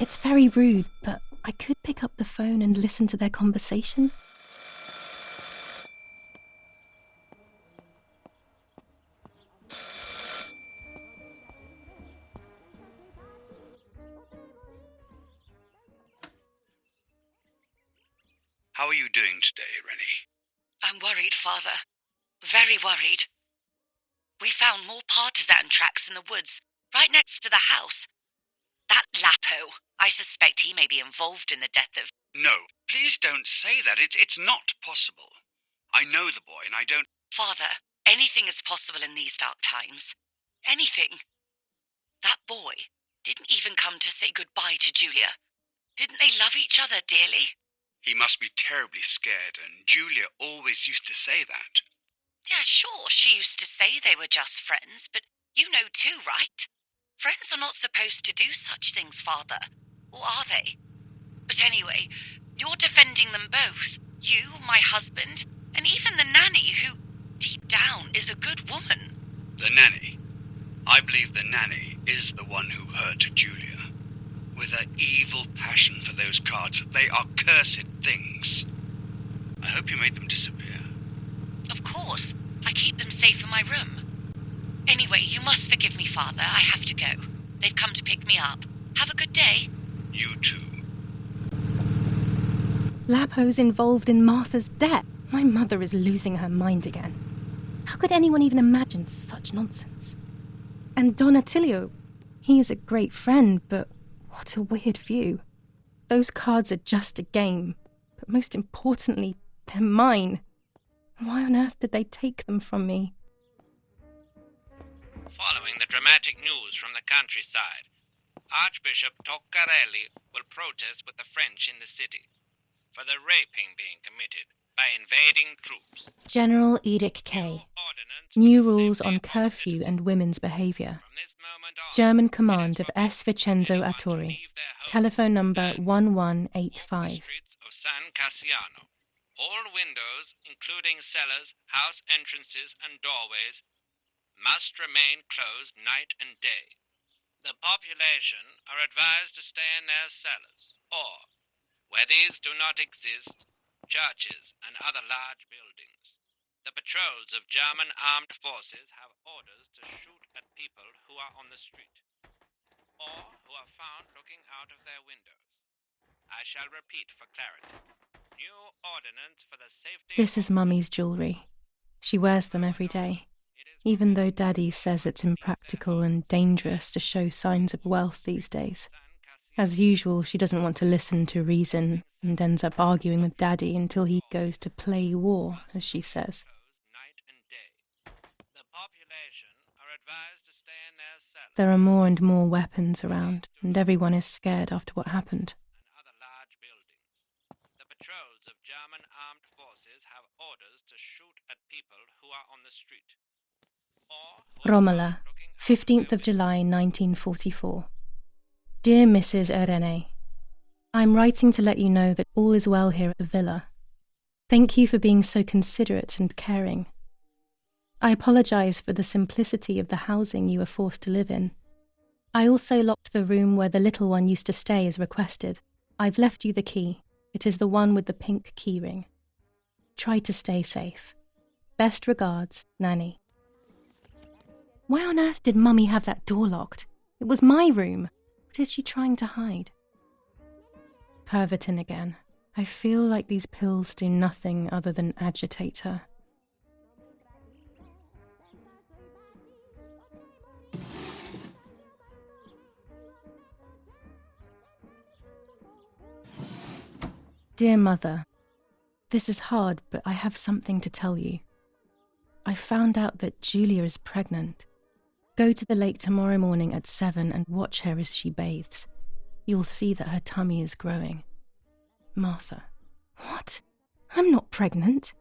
It's very rude, but I could pick up the phone and listen to their conversation. How are you doing today, Rennie? I'm worried, Father. Very worried. We found more partisan tracks in the woods, right next to the house. That Lapo, I suspect he may be involved in the death of... No, please don't say that. It's not possible. I know the boy and I don't... Father, anything is possible in these dark times. Anything. That boy didn't even come to say goodbye to Julia. Didn't they love each other dearly? He must be terribly scared, and Julia always used to say that. Yeah, sure, she used to say they were just friends, but you know too, right? Friends are not supposed to do such things, Father. Or are they? But anyway, you're defending them both. You, my husband, and even the nanny who, deep down, is a good woman. The nanny? I believe the nanny is the one who hurt Julia. With her evil passion for those cards, they are cursed things. I hope you made them disappear. Of course. I keep them safe in my room. Anyway, you must forgive me, Father. I have to go. They've come to pick me up. Have a good day. You too. Lapo's involved in Martha's death. My mother is losing her mind again. How could anyone even imagine such nonsense? And Don Attilio, he is a great friend, but what a weird view. Those cards are just a game, but most importantly, they're mine. Why on earth did they take them from me? Following the dramatic news from the countryside, Archbishop Toccarelli will protest with the French in the city for the raping being committed by invading troops. General Edict K. New rules on curfew and women's behaviour. German command of S. Vincenzo Attori. Telephone number 1185. Streets of San Cassiano. All windows, including cellars, house entrances, and doorways, must remain closed night and day. The population are advised to stay in their cellars, or, where these do not exist, churches and other large buildings. The patrols of German armed forces have orders to shoot at people who are on the street, or who are found looking out of their windows. I shall repeat for clarity. New ordinance for the safety... This is Mummy's jewellery. She wears them every day, even though Daddy says it's impractical and dangerous to show signs of wealth these days. As usual, she doesn't want to listen to reason and ends up arguing with Daddy until he goes to play war, as she says. There are more and more weapons around, and everyone is scared after what happened. German armed forces have orders to shoot at people who are on the street. Romola, 15th of July 1944. Dear Mrs. Irene, I'm writing to let you know that all is well here at the villa. Thank you for being so considerate and caring. I apologise for the simplicity of the housing you were forced to live in. I also locked the room where the little one used to stay as requested. I've left you the key. It is the one with the pink keyring. Try to stay safe. Best regards, Nanny. Why on earth did Mummy have that door locked? It was my room. What is she trying to hide? Pervitin again. I feel like these pills do nothing other than agitate her. Dear Mother, this is hard, but I have something to tell you. I found out that Julia is pregnant. Go to the lake tomorrow morning at 7 and watch her as she bathes. You'll see that her tummy is growing. Martha. What? I'm not pregnant.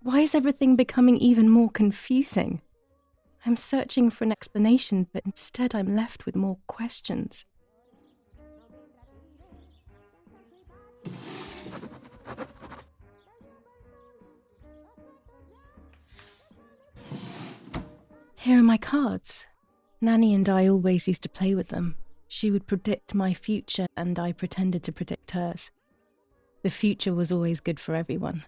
Why is everything becoming even more confusing? I'm searching for an explanation, but instead I'm left with more questions. Here are my cards. Nanny and I always used to play with them. She would predict my future, and I pretended to predict hers. The future was always good for everyone.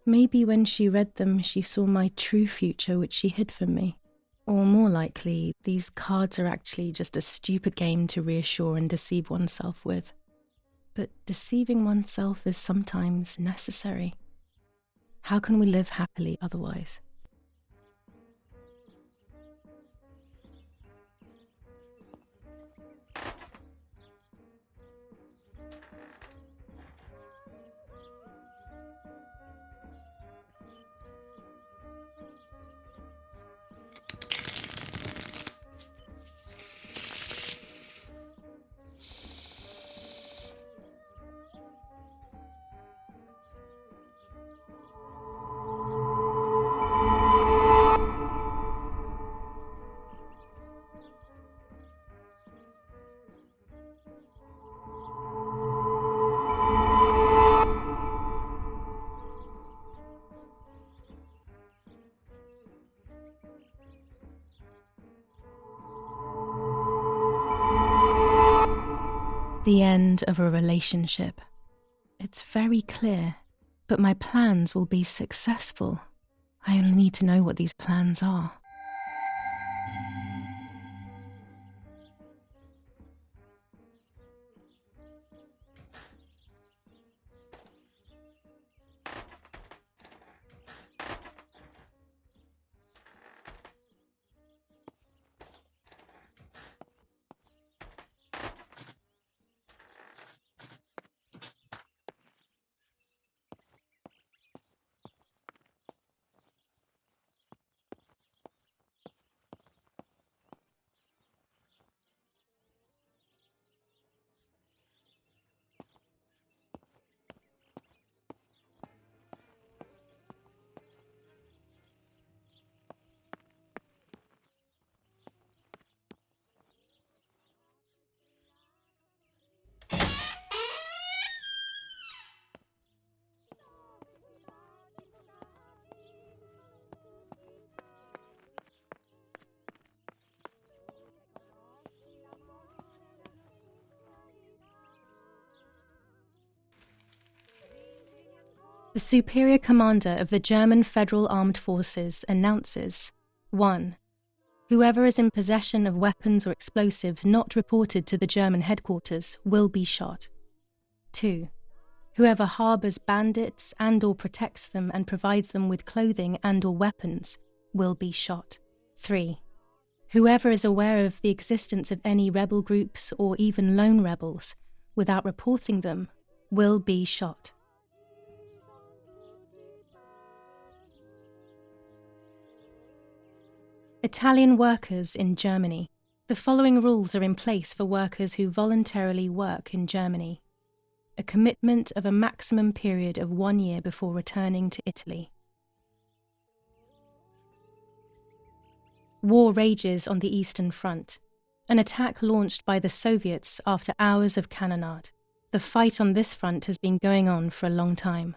Maybe when she read them, she saw my true future, which she hid from me. Or more likely, these cards are actually just a stupid game to reassure and deceive oneself with. But deceiving oneself is sometimes necessary. How can we live happily otherwise? The end of a relationship. It's very clear, but my plans will be successful. I only need to know what these plans are. The Superior Commander of the German Federal Armed Forces announces 1. Whoever is in possession of weapons or explosives not reported to the German headquarters will be shot. 2. Whoever harbors bandits and/or protects them and provides them with clothing and/or weapons will be shot. 3. Whoever is aware of the existence of any rebel groups or even lone rebels without reporting them will be shot. Italian workers in Germany. The following rules are in place for workers who voluntarily work in Germany. A commitment of a maximum period of 1 year before returning to Italy. War rages on the Eastern Front. An attack launched by the Soviets after hours of cannonade. The fight on this front has been going on for a long time.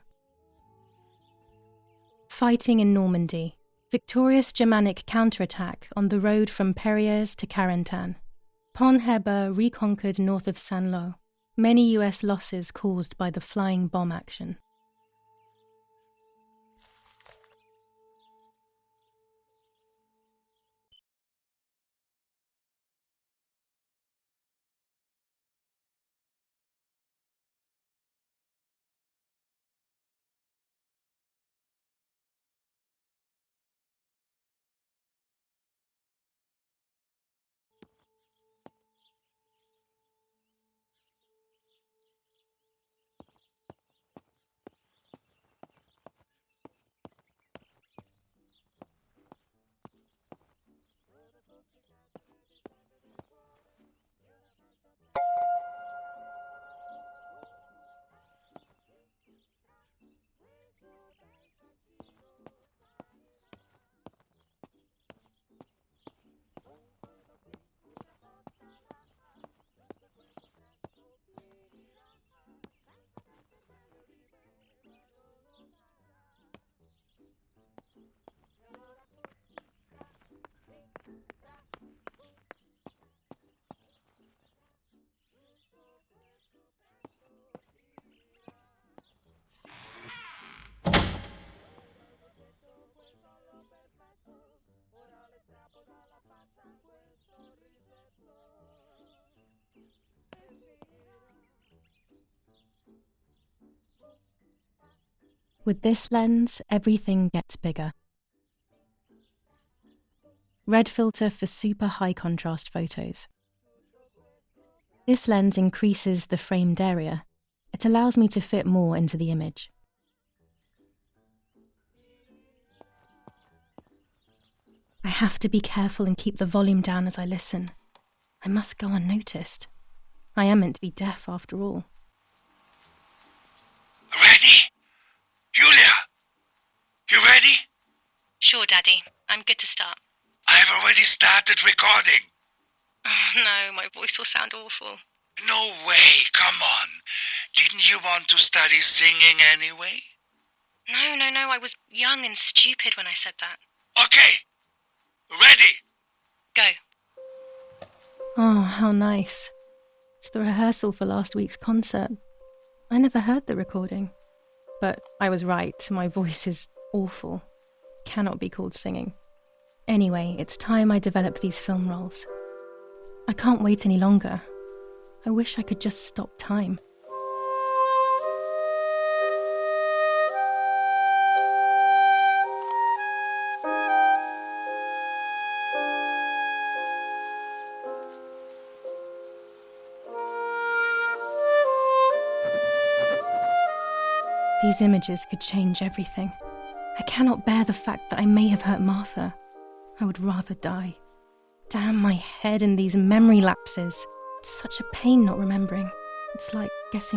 Fighting in Normandy. Victorious Germanic counterattack on the road from Perrières to Carentan. Pont Heber reconquered north of Saint-Lô. Many US losses caused by the flying bomb action. With this lens, everything gets bigger. Red filter for super high contrast photos. This lens increases the framed area. It allows me to fit more into the image. I have to be careful and keep the volume down as I listen. I must go unnoticed. I am meant to be deaf after all. Ready? Julia? You ready? Sure, Daddy. I'm good to start. I've already started recording. Oh, no, my voice will sound awful. No way, come on. Didn't you want to study singing anyway? No, I was young and stupid when I said that. Okay. Ready? Go. Oh, how nice. It's the rehearsal for last week's concert. I never heard the recording. But I was right, my voice is awful. Cannot be called singing. Anyway, it's time I develop these film roles. I can't wait any longer. I wish I could just stop time. These images could change everything. I cannot bear the fact that I may have hurt Martha. I would rather die. Damn my head and these memory lapses. It's such a pain not remembering. It's like getting